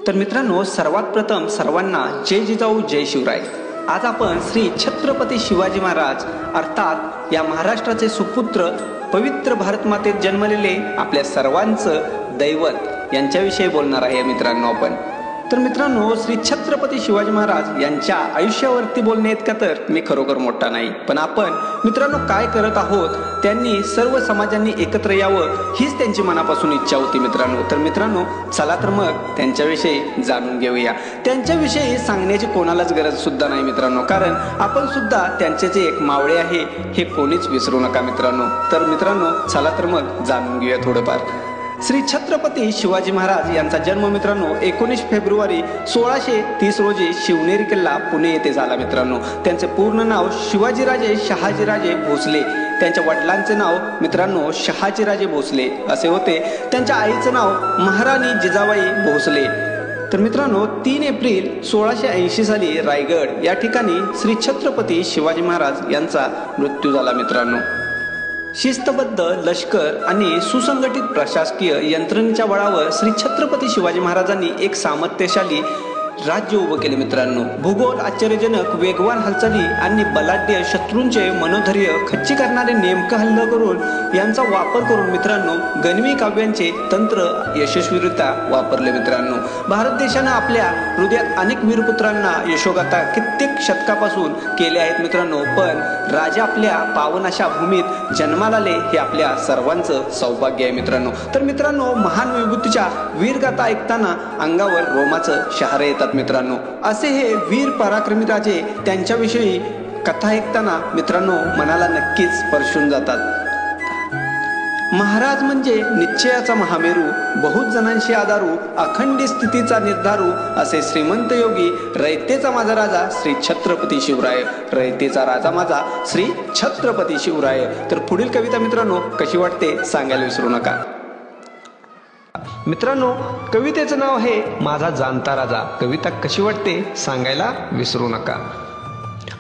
तर मित्रांनो, सर्वात प्रथम सर्वांना जय जिजाऊ जय शिवराय। आज आपण श्री छत्रपती शिवाजी महाराज अर्थात या महाराष्ट्राचे सुपुत्र, पवित्र भारत मातेत जन्मलेले आपल्या सर्वांचं दैवत यांच्याविषयी बोलणार आहे मित्रांनो आपण। तर मित्रांनो, श्री छत्रपती शिवाजी महाराज यांच्या आयुष्यावरती बोलणे इतका तर मी खरोखर मोठा नाही, पण आपण मित्रांनो काय करत आहोत, त्यांनी सर्व समाजांनी एकत्र यावं हीच त्यांची मनापासून इच्छा होती मित्रांनो। तर मित्रांनो, चला तर मग त्यांच्याविषयी जाणून घेऊया। त्यांच्याविषयी सांगण्याची कोणालाच गरज सुद्धा नाही मित्रांनो, कारण आपण सुद्धा त्यांचे जे एक मावळे आहे हे कोणीच विसरू नका मित्रांनो। तर मित्रांनो, चला तर मग जाणून घेऊया थोडंफार। श्री छत्रपती शिवाजी महाराज यांचा जन्म मित्रांनो 19 फेब्रुवारी 1630 रोजी शिवनेरी किल्ला पुणे येथे झाला मित्रांनो। त्यांचे पूर्ण नाव शिवाजीराजे शहाजीराजे भोसले, त्यांच्या वडिलांचे नाव मित्रांनो शहाजीराजे भोसले असे होते। त्यांच्या आईचं नाव महाराणी जिजाबाई भोसले। तर मित्रांनो, 3 एप्रिल 1680 साली रायगड या ठिकाणी श्री छत्रपती शिवाजी महाराज यांचा मृत्यू झाला मित्रांनो। शिस्तबद्ध लष्कर आणि सुसंघटित प्रशासकीय यंत्रणेच्या बळावर श्री छत्रपती शिवाजी महाराजांनी एक सामर्थ्यशाली राज्य उभं केले मित्रांनो। भूगोल आश्चर्यजनक वेगवान हालचाली आणि बलाढ्य शत्रूंचे मनोधैर्य खच्ची करणारे नेमकं हल्ला करून यांचा वापर करून मित्रांनो गनिमी काव्यांचे तंत्र यशस्वीरित्या वापरले मित्रांनो। भारत देशानं आपल्या हृदयात अनेक वीरपुत्रांना यशोगाथा कित्येक शतकापासून केले आहेत मित्रांनो, पण राजा आपल्या पावन अशा भूमीत जन्माला आले हे आपल्या सर्वांचं सौभाग्य आहे मित्रांनो। तर मित्रांनो, महान विभूतीच्या वीरगाथा ऐकताना अंगावर रोमाचं शहारे येतात मित्रांनो। असे हे वीर पराक्रमी राजे, त्यांच्याविषयी कथा ऐकताना मित्रांनो मनाला नक्कीच स्पर्शून जातात। महाराज म्हणजे निश्चयाचा महामेरू, बहुत जणांशी आधारू, अखंड स्थितीचा निर्धारू, असे श्रीमंत योगी, रयतेचा माझा राजा श्री छत्रपती शिवराय, रयतेचा राजा माझा श्री छत्रपती शिवराय। तर पुढील कविता मित्रांनो कशी वाटते सांगायला विसरू नका मित्रांनो। कवितेचं नाव आहे माझा जाणता राजा। कविता कशी वाटते सांगायला विसरू नका।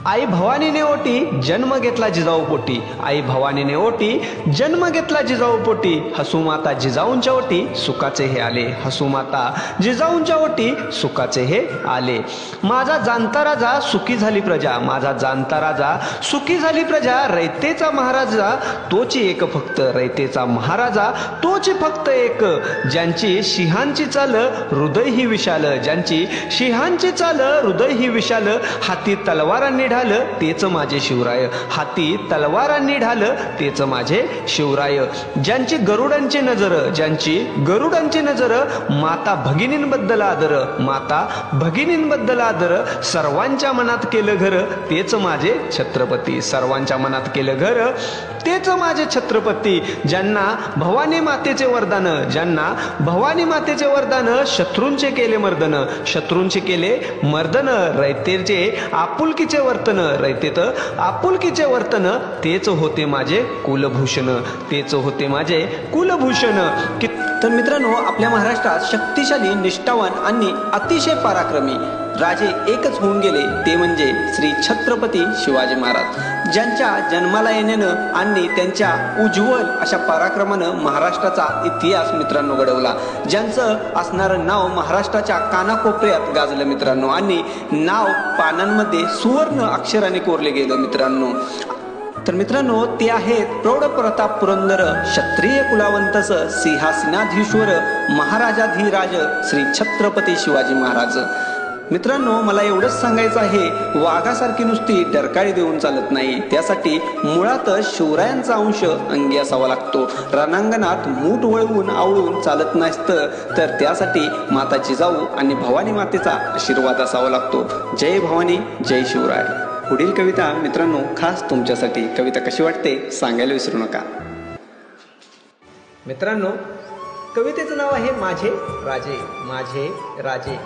आई भवानीने ओटी जन्म घेतला जिजाऊ पोटी, आई भवानीने ओटी जन्म घेतला जिजाऊ पोटी, हसू माता जिजाऊंच्या ओटी सुखाचे हे आले, हसू माता जिजाऊंच्या ओटी सुखाचे हे आले। माझा जाणता राजा सुखी झाली प्रजा, माझा जाणता राजा सुखी झाली प्रजा, रयतेचा महाराजा तोची एक फक्त, रयतेचा महाराजा तोची फक्त एक, ज्यांची सिंहांची चाल हृदय ही विशाल, ज्यांची सिंहांची चाल हृदय ही विशाल, हाती तलवारांनी ढाल तेच माझे शिवराय, हाती तलवारांनी ढाल तेच माझे शिवराय, ज्यांची गरुडांची नजर, ज्यांची गरुडांची नजर, माता भगिनींबद्दल आदर, माता भगिनींबद्दल आदर, सर्वांच्या मनात केलं घर तेच माझे छत्रपती, सर्वांच्या मनात केलं घर तेच माझे छत्रपती, ज्यांना भवानी मातेचे वरदान, ज्यांना भवानी मातेचे वरदान, शत्रूंचे केले मर्दन, शत्रूंचे केले मर्दन, रयतेचे आपुलकीचे वर्तन, रयतेत आपुलकीचे वर्तन, तेच होते माझे कुलभूषण, तेच होते माझे कुलभूषण। तर मित्रांनो, आपल्या महाराष्ट्रात शक्तिशाली, निष्ठावान आणि अतिशय पराक्रमी राजे एकच होऊन गेले, ते म्हणजे श्री छत्रपती शिवाजी महाराज, ज्यांच्या जन्माला येण्यानं आणि त्यांच्या उज्ज्वल अशा पराक्रमानं महाराष्ट्राचा इतिहास मित्रांनो घडवला, ज्यांचं असणारं नाव महाराष्ट्राच्या कानाकोपऱ्यात गाजलं मित्रांनो, आणि नाव पानांमध्ये सुवर्ण अक्षराने कोरले गेलं मित्रांनो। तर मित्रांनो, ते आहेत प्रौढ प्रताप पुरंदर, क्षत्रिय कुलावंतस, सिंहासनाधीश्वर, महाराजाधिराज श्री छत्रपती शिवाजी महाराज। मित्रांनो, मला एवढंच सांगायचं आहे, वाघासारखी नुसती डरकाळी देऊन चालत नाही, त्यासाठी मुळातच शिवरायांचा अंश अंगी असावा लागतो। रणांगणात मूठ वळवून आवळून चालत नसतं, तर त्यासाठी माता जिजाऊ आणि भवानी मातेचा आशीर्वाद असावा लागतो। जय भवानी जय शिवराय। पुढील कविता मित्रांनो खास तुमच्यासाठी। कविता कशी वाटते सांगायला विसरू नका मित्रांनो। कवितेचं नाव आहे माझे राजे, माझे राजे।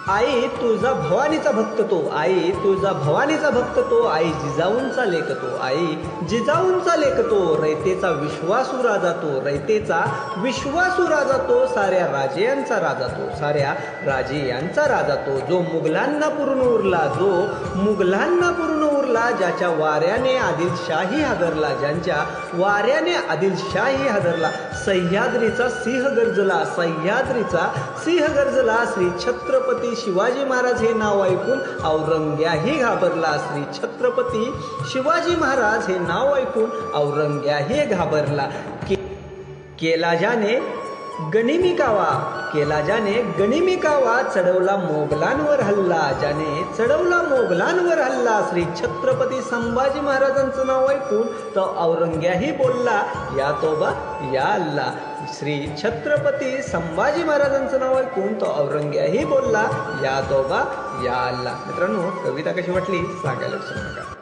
आई तुझा भवानीचा भक्त तो, आई तुझा भवानीचा भक्त तो, आई जिजाऊंचा लेख तो, आई जिजाऊंचा लेख तो, रयतेचा विश्वासू राजा तो, रयतेचा विश्वासू राजा तो, साऱ्या राजेयांचा राजा तो, साऱ्या राजेयांचा राजा तो, जो मुघलांना पुरून उरला, जो मुघलांना पुरून उरला, थोरला, ज्याच्या वाऱ्याने आदिलशाही हादरला, ज्यांच्या वाऱ्याने आदिलशाही हादरला. सह्याद्रीचा सिंह गर्जला, सह्याद्रीचा सिंह गर्जला. श्री छत्रपती शिवाजी महाराज हे नाव ऐकून औरंग्याही घाबरला. श्री छत्रपती शिवाजी महाराज हे नाव ऐकून औरंग्याही घाबरला. केला ज्याने गनिमी कावा, केला ज्याने गनिमी कावा, चढवला मोगलांवर हल्ला, ज्याने चढवला मोगलांवर हल्ला. श्री छत्रपती संभाजी महाराजांचं नाव ऐकून तो औरंग्याही बोलला, या तोबा या अल्ला. श्री छत्रपती संभाजी महाराजांचं नाव ऐकून तो औरंग्याही बोलला, या तोबा या अल्ला. मित्रांनो, कविता कशी वाटली सांगायला विसरू नका.